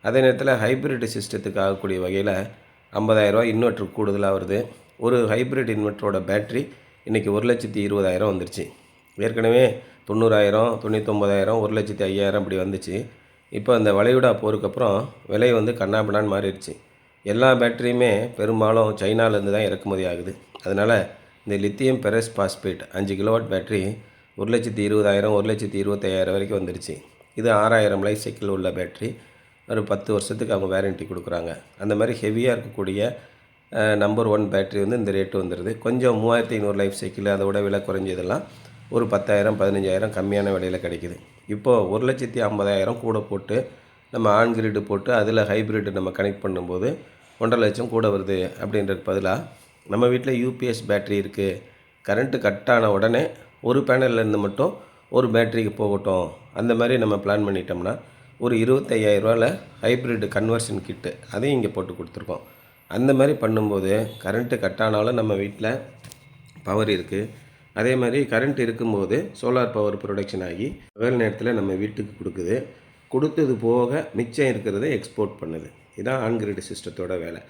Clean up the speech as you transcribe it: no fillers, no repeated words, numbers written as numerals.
அதே நேரத்தில் ஹைப்ரிட் சிஸ்டத்துக்கு ஆகக்கூடிய வகையில் 50,000 இன்வெர்ட்ரு கூடுதலாக வருது. ஒரு ஹைப்ரிட் இன்வெர்ட்டரோட பேட்ரி இன்றைக்கி 1,20,000 வந்துருச்சு. ஏற்கனவே 90,000, 99,000, 1,05,000 அப்படி வந்துச்சு. இப்போ அந்த வளைகுடா போருக்கு அப்புறம் விலை வந்து கண்ணாபின்னான்னு மாறிடுச்சு. எல்லா பேட்டரியுமே பெரும்பாலும் சைனாலேருந்து தான் இறக்குமதி ஆகுது. அதனால் இந்த lithium ferrous phosphate 5 kilowatt battery 1,20,000, 1,25,000 வரைக்கும் வந்துடுச்சு. இது 6,000 லைஃப் சைக்கிள் உள்ள பேட்டரி. ஒரு 10 வருஷத்துக்கு அவங்க வேரண்டி கொடுக்குறாங்க. அந்த மாதிரி ஹெவியாக இருக்கக்கூடிய நம்பர் 1 பேட்டரி வந்து இந்த ரேட்டு வந்துடுது. கொஞ்சம் 3,500 லைஃப் சைக்கிள் அதோட விலை குறைஞ்சதெல்லாம் ஒரு 10,000, 15,000 கம்மியான விலையில் கிடைக்குது. இப்போது 1,50,000 கூட போட்டு நம்ம ஆன் கிரிட்டு போட்டு அதில் ஹைப்ரிட்டு நம்ம கனெக்ட் பண்ணும்போது 1,50,000 லட்சம் கூட வருது. அப்படின்றதுக்கு பதிலாக நம்ம வீட்டில் யூபிஎஸ் பேட்ரி இருக்குது, கரண்ட்டு கட் ஆன உடனே ஒரு பேனல்லேருந்து மட்டும் ஒரு பேட்டரிக்கு போகட்டும், அந்த மாதிரி நம்ம பிளான் பண்ணிட்டோம்னா ஒரு 25,000 ஹைப்ரிட் கன்வர்ஷன் கிட்டு அதையும் இங்கே போட்டு கொடுத்துருக்கோம். அந்த மாதிரி பண்ணும்போது கரண்ட்டு கட் ஆனாலும் நம்ம வீட்டில் பவர் இருக்குது. அதே மாதிரி கரண்ட் இருக்கும்போது சோலார் பவர் ப்ரொடக்ஷன் ஆகி பகல் நேரத்தில் நம்ம வீட்டுக்கு கொடுக்குது. கொடுத்தது போக மிச்சம் இருக்கிறத எக்ஸ்போர்ட் பண்ணுது. இதுதான் ஆன் கிரிட் சிஸ்டத்தோட வேலை.